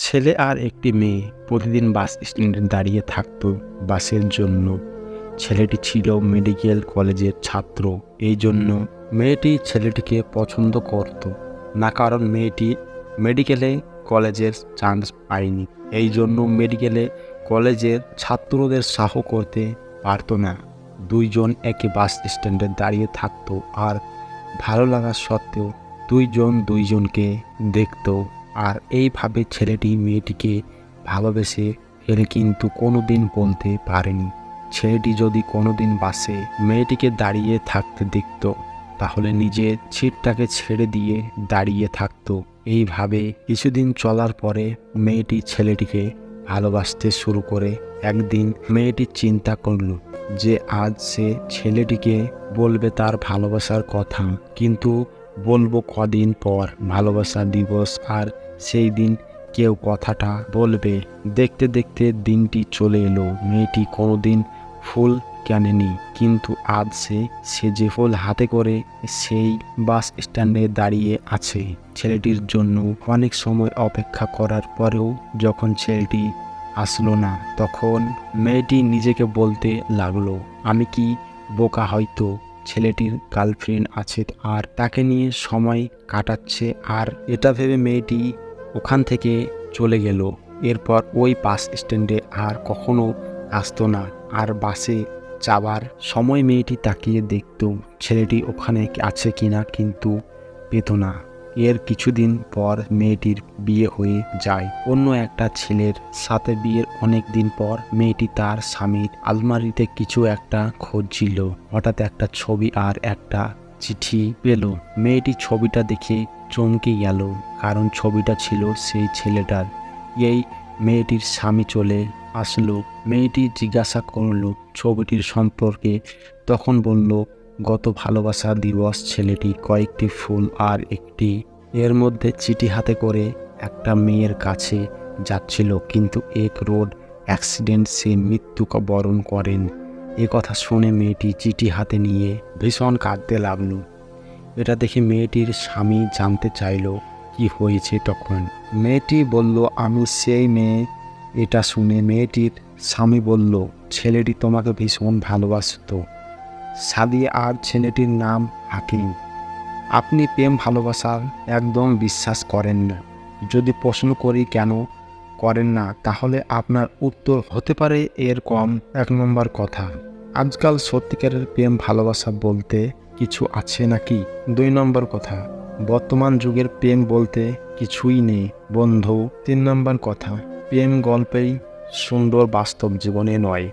ছেলে আর একটি মেয়ে প্রতিদিন বাস স্ট্যান্ডে দাঁড়িয়ে থাকতো বাসের জন্য। ছেলেটি ছিল মেডিকেল কলেজের ছাত্র। এই জন্য মেয়েটি ছেলেটিকে পছন্দ করত না, কারণ মেয়েটি মেডিকেলে কলেজের চান্স পায়নি। এই জন্য মেডিকেলে কলেজের ছাত্রদের সাহ করতে পারত না। দুইজন একই বাস স্ট্যান্ডে দাঁড়িয়ে থাকতো, আর ভালো লাগা সত্ত্বেও দুইজন দুইজনকে দেখত। আর এইভাবে ছেলেটি মেয়েটিকে ভালোবেসে ফেলে, কিন্তু কোনোদিন বলতে পারেনি। ছেলেটি যদি কোনোদিন বাসে মেয়েটিকে দাঁড়িয়ে থাকতে দেখত, তাহলে নিজের সিটটাকে ছেড়ে দিয়ে দাঁড়িয়ে থাকতো। এইভাবে কিছুদিন চলার পরে মেয়েটি ছেলেটিকে ভালোবাসতে শুরু করে। একদিন মেয়েটি চিন্তা করল যে আজ সে ছেলেটিকে বলবে তার ভালোবাসার কথা, কিন্তু বলবো কদিন পর, ভালোবাসা দিবস, আর সেই দিন কেউ কথাটা বলবে। দেখতে দেখতে দিনটি চলে এলো। মেয়েটি কোনোদিন ফুল কেনেনি, কিন্তু আজ সে যে ফুল হাতে করে সেই বাস স্ট্যান্ডে দাঁড়িয়ে আছে ছেলেটির জন্য। অনেক সময় অপেক্ষা করার পরেও যখন ছেলেটি আসলো না, তখন মেয়েটি নিজেকে বলতে লাগলো, আমি কি বোকা? হয়তো ছেলেটির গার্লফ্রেন্ড আছে আর তাকে নিয়ে সময় কাটাচ্ছে। আর এটা ভেবে মেয়েটি ওখান থেকে চলে গেল। এরপর ওই বাস স্ট্যান্ডে আর কখনো আসতো না। আর বাসে যাবার সময় মেয়েটি তাকিয়ে দেখত ছেলেটি ওখানে আছে কিনা, কিন্তু পেত না। এর কিছুদিন পর মেয়েটির বিয়ে হয়ে যায় অন্য একটা ছেলের সাথে। বিয়ের অনেক দিন পর মেয়েটি তার স্বামীর আলমারিতে কিছু একটা খুঁজছিল। হঠাৎ একটা ছবি আর একটা চিঠি পেল। মেয়েটি ছবিটা দেখে চমকে গেল, কারণ ছবিটা ছিল সেই ছেলেটার। এই মেয়েটির স্বামী চলে আসলো। মেয়েটি জিজ্ঞাসা করলো ছবিটির সম্পর্কে, তখন বলল, গত ভালোবাসা দিবস ছেলেটি কয়েকটি ফুল আর একটি এর মধ্যে চিঠি হাতে করে একটা মেয়ের কাছে যাচ্ছিল, কিন্তু এক রোড অ্যাক্সিডেন্ট সে মৃত্যু বরণ করেন। এ কথা শুনে মেয়েটি চিঠি হাতে নিয়ে ভীষণ কাঁদতে লাগলো। এটা দেখে মেয়েটির স্বামী জানতে চাইল কি হয়েছে। তখন মেয়েটি বলল, আমি সেই মেয়ে। এটা শুনে মেয়েটির স্বামী বলল, ছেলেটি তোমাকে ভীষণ ভালোবাসতো, সাদিয়া, আর ছেলেটির নাম হাকিম। আপনি প্রেম ভালোবাসার একদম বিশ্বাস করেন না। যদি প্রশ্ন করি কেন করেন না, তাহলে আপনার উত্তর হতে পারে এরকম। 1 নম্বর কথা, আজকাল সত্যিকারের প্রেম ভালোবাসা বলতে কিছু আছে নাকি? 2 নম্বর কথা, বর্তমান যুগের প্রেম বলতে কিছুই নেই বন্ধু। 3 নম্বর কথা, প্রেম গল্পেই সুন্দর, বাস্তব জীবনে নয়।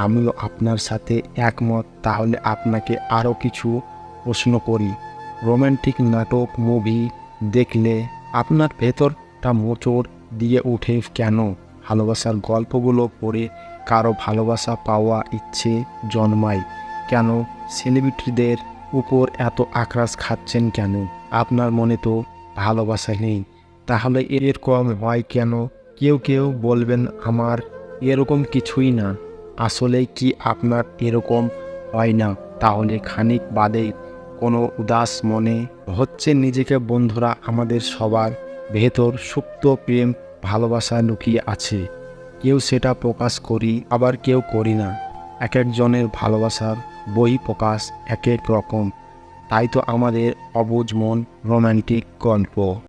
আমিও আপনার সাথে একমত। তাহলে আপনাকে আরও কিছু প্রশ্ন করি। রোমান্টিক নাটক, মুভি দেখলে আপনার ভেতরটা মোচড় দিয়ে ওঠে কেন? ভালোবাসার গল্পগুলো পড়ে কারো ভালোবাসা পাওয়া ইচ্ছে জন্মায় কেন? সেলিব্রিটিদের উপর এত আক্রাস খাচ্ছেন কেন? আপনার মনে তো ভালোবাসা নেই, তাহলে এরকম হয় কেন? কেউ কেউ বলবেন আমার এরকম কিছুই না। আসলে কি আপনার এরকম হয় না? তাহলে খানিক বাদেই কোনো উদাস মনে হচ্ছে নিজেকে। বন্ধুরা, আমাদের সবার ভেতর সুপ্ত প্রেম ভালোবাসা লুকিয়ে আছে। কেউ সেটা প্রকাশ করি, আবার কেউ করি না। এক একজনের ভালোবাসার বহিঃপ্রকাশ এক এক রকম। তাই তো আমাদের অবুঝ মন রোমান্টিক গল্প।